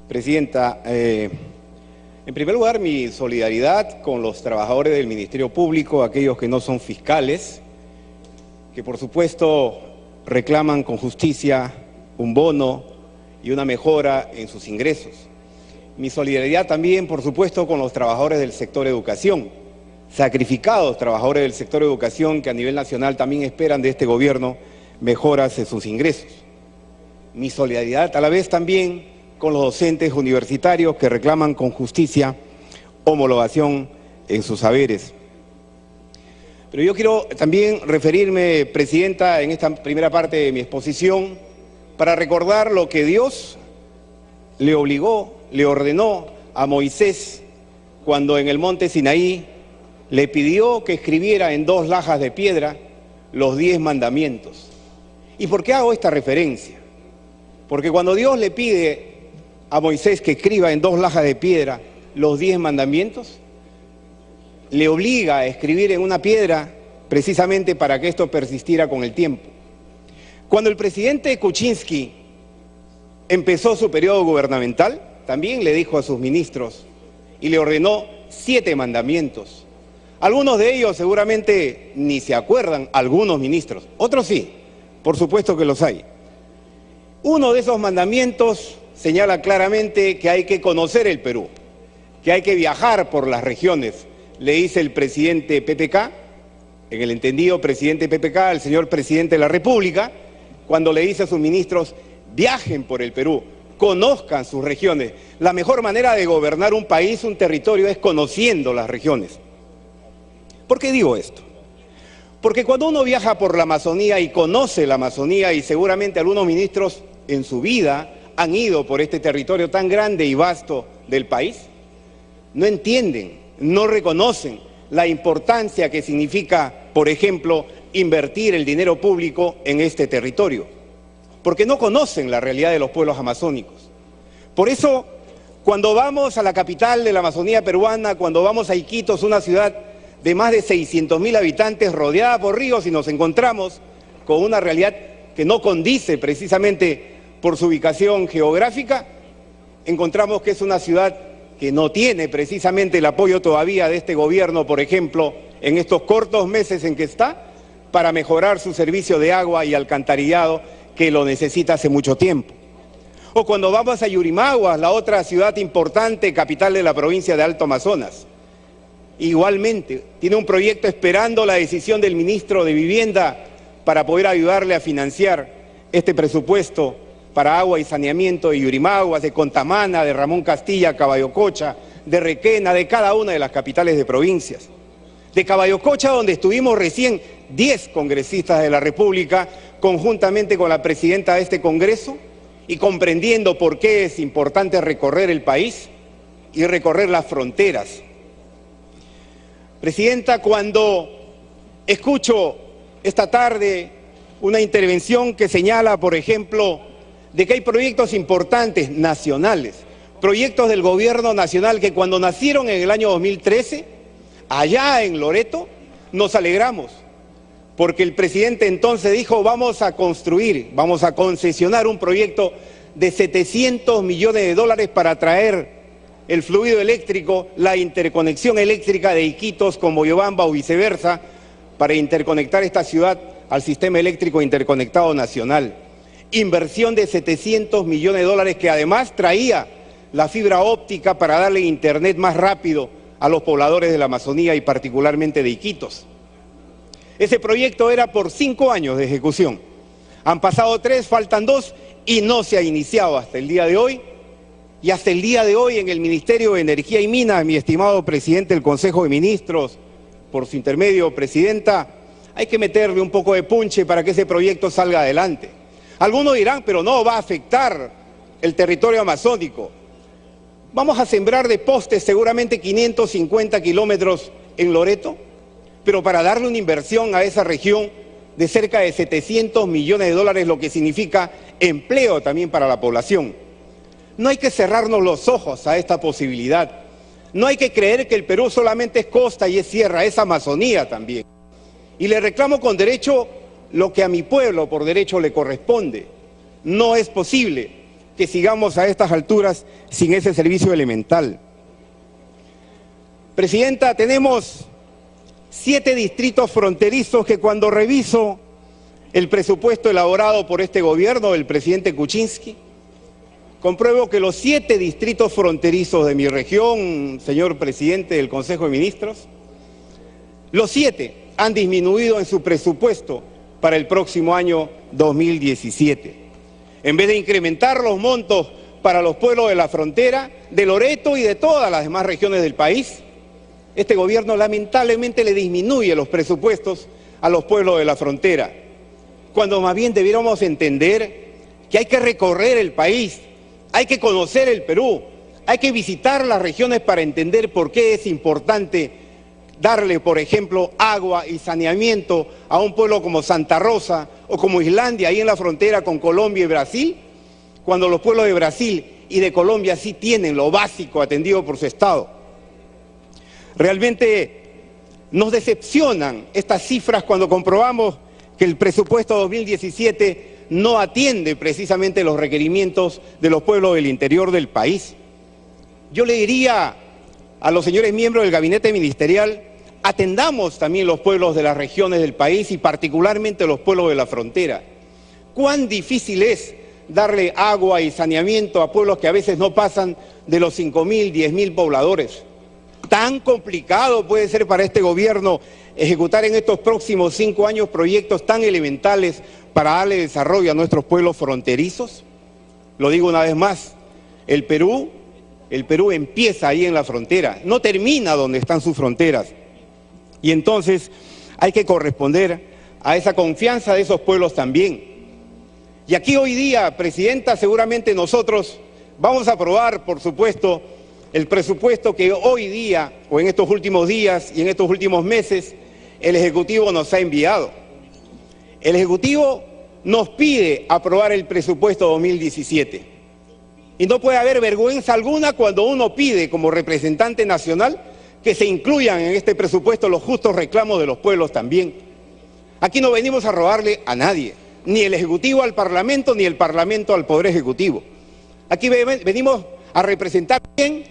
Presidenta, en primer lugar, mi solidaridad con los trabajadores del Ministerio Público, aquellos que no son fiscales, que por supuesto reclaman con justicia un bono y una mejora en sus ingresos. Mi solidaridad también, por supuesto, con los trabajadores del sector educación, sacrificados trabajadores del sector educación que a nivel nacional también esperan de este gobierno mejoras en sus ingresos. Mi solidaridad a la vez también con los docentes universitarios que reclaman con justicia homologación en sus saberes. Pero yo quiero también referirme, Presidenta, en esta primera parte de mi exposición, para recordar lo que Dios le ordenó a Moisés cuando en el monte Sinaí le pidió que escribiera en 2 lajas de piedra los 10 mandamientos. ¿Y por qué hago esta referencia? Porque cuando Dios le pide a Moisés que escriba en 2 lajas de piedra los 10 mandamientos, le obliga a escribir en una piedra precisamente para que esto persistiera con el tiempo. Cuando el presidente Kuczynski empezó su periodo gubernamental, también le dijo a sus ministros y le ordenó 7 mandamientos. Algunos de ellos seguramente ni se acuerdan, algunos ministros, otros sí, por supuesto que los hay. Uno de esos mandamientos señala claramente que hay que conocer el Perú, que hay que viajar por las regiones. Le dice el presidente PPK, en el entendido presidente PPK, al señor presidente de la República, cuando le dice a sus ministros, viajen por el Perú, conozcan sus regiones. La mejor manera de gobernar un país, un territorio, es conociendo las regiones. ¿Por qué digo esto? Porque cuando uno viaja por la Amazonía y conoce la Amazonía, y seguramente algunos ministros en su vida han ido por este territorio tan grande y vasto del país, no entienden, no reconocen la importancia que significa, por ejemplo, invertir el dinero público en este territorio, porque no conocen la realidad de los pueblos amazónicos. Por eso, cuando vamos a la capital de la Amazonía peruana, cuando vamos a Iquitos, una ciudad de más de 600.000 habitantes rodeada por ríos, y nos encontramos con una realidad que no condice precisamente por su ubicación geográfica, encontramos que es una ciudad que no tiene precisamente el apoyo todavía de este gobierno, por ejemplo, en estos cortos meses en que está, para mejorar su servicio de agua y alcantarillado que lo necesita hace mucho tiempo. O cuando vamos a Yurimaguas, la otra ciudad importante, capital de la provincia de Alto Amazonas, igualmente tiene un proyecto esperando la decisión del ministro de Vivienda para poder ayudarle a financiar este presupuesto para agua y saneamiento de Yurimaguas, de Contamana, de Ramón Castilla, Caballococha, de Requena, de cada una de las capitales de provincias. De Caballococha, donde estuvimos recién 10 congresistas de la República, conjuntamente con la presidenta de este Congreso, y comprendiendo por qué es importante recorrer el país y recorrer las fronteras. Presidenta, cuando escucho esta tarde una intervención que señala, por ejemplo, de que hay proyectos importantes nacionales, proyectos del gobierno nacional que cuando nacieron en el año 2013, allá en Loreto, nos alegramos, porque el presidente entonces dijo, vamos a construir, vamos a concesionar un proyecto de 700 millones de dólares para traer el fluido eléctrico, la interconexión eléctrica de Iquitos con Moyobamba o viceversa, para interconectar esta ciudad al sistema eléctrico interconectado nacional. Inversión de 700 millones de dólares que además traía la fibra óptica para darle internet más rápido a los pobladores de la Amazonía y particularmente de Iquitos. Ese proyecto era por 5 años de ejecución. Han pasado 3, faltan 2 y no se ha iniciado hasta el día de hoy. Y hasta el día de hoy en el Ministerio de Energía y Minas, mi estimado presidente del Consejo de Ministros, por su intermedio, Presidenta, hay que meterle un poco de punche para que ese proyecto salga adelante. Algunos dirán, pero no va a afectar el territorio amazónico. Vamos a sembrar de postes seguramente 550 kilómetros en Loreto, pero para darle una inversión a esa región de cerca de 700 millones de dólares, lo que significa empleo también para la población. No hay que cerrarnos los ojos a esta posibilidad. No hay que creer que el Perú solamente es costa y es sierra, es Amazonía también. Y le reclamo con derecho lo que a mi pueblo por derecho le corresponde. No es posible que sigamos a estas alturas sin ese servicio elemental. Presidenta, tenemos 7 distritos fronterizos que cuando reviso el presupuesto elaborado por este gobierno del presidente Kuczynski, compruebo que los 7 distritos fronterizos de mi región, señor presidente del Consejo de Ministros, los 7 han disminuido en su presupuesto para el próximo año 2017. En vez de incrementar los montos para los pueblos de la frontera, de Loreto y de todas las demás regiones del país, este gobierno lamentablemente le disminuye los presupuestos a los pueblos de la frontera, cuando más bien debiéramos entender que hay que recorrer el país, hay que conocer el Perú, hay que visitar las regiones para entender por qué es importante darle, por ejemplo, agua y saneamiento a un pueblo como Santa Rosa o como Islandia, ahí en la frontera con Colombia y Brasil, cuando los pueblos de Brasil y de Colombia sí tienen lo básico atendido por su Estado. Realmente nos decepcionan estas cifras cuando comprobamos que el presupuesto 2017 no atiende precisamente los requerimientos de los pueblos del interior del país. Yo le diría a los señores miembros del gabinete ministerial, atendamos también los pueblos de las regiones del país y particularmente los pueblos de la frontera. Cuán difícil es darle agua y saneamiento a pueblos que a veces no pasan de los 5.000, 10.000 pobladores. Tan complicado puede ser para este gobierno ejecutar en estos próximos 5 años proyectos tan elementales para darle desarrollo a nuestros pueblos fronterizos. Lo digo una vez más, el Perú empieza ahí en la frontera, no termina donde están sus fronteras. Y entonces hay que corresponder a esa confianza de esos pueblos también. Y aquí hoy día, Presidenta, seguramente nosotros vamos a aprobar, por supuesto, el presupuesto que hoy día, o en estos últimos días y en estos últimos meses, el Ejecutivo nos ha enviado. El Ejecutivo nos pide aprobar el presupuesto 2017. Y no puede haber vergüenza alguna cuando uno pide, como representante nacional, que se incluyan en este presupuesto los justos reclamos de los pueblos también. Aquí no venimos a robarle a nadie, ni el Ejecutivo al Parlamento, ni el Parlamento al Poder Ejecutivo. Aquí venimos a representar bien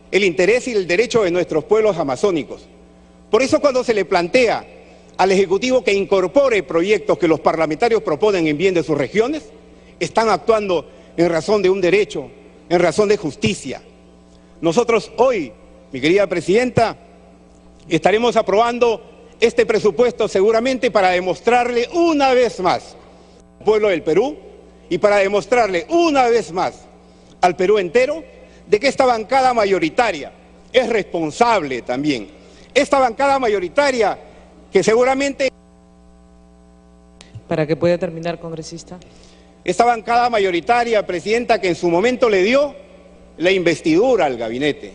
el interés y el derecho de nuestros pueblos amazónicos. Por eso cuando se le plantea al Ejecutivo que incorpore proyectos que los parlamentarios proponen en bien de sus regiones, están actuando en razón de un derecho, en razón de justicia. Nosotros hoy, mi querida Presidenta, estaremos aprobando este presupuesto seguramente para demostrarle una vez más al pueblo del Perú y para demostrarle una vez más al Perú entero de que esta bancada mayoritaria es responsable también. Esta bancada mayoritaria que seguramente... Para que pueda terminar, congresista. Esta bancada mayoritaria, Presidenta, que en su momento le dio la investidura al gabinete,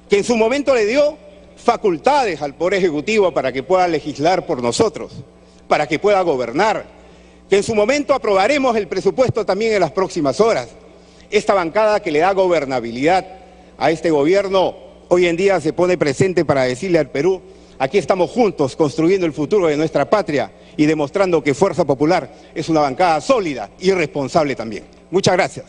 que en su momento le dio facultades al Poder Ejecutivo para que pueda legislar por nosotros, para que pueda gobernar, que en su momento aprobaremos el presupuesto también en las próximas horas. Esta bancada que le da gobernabilidad a este gobierno hoy en día se pone presente para decirle al Perú, aquí estamos juntos construyendo el futuro de nuestra patria y demostrando que Fuerza Popular es una bancada sólida y responsable también. Muchas gracias.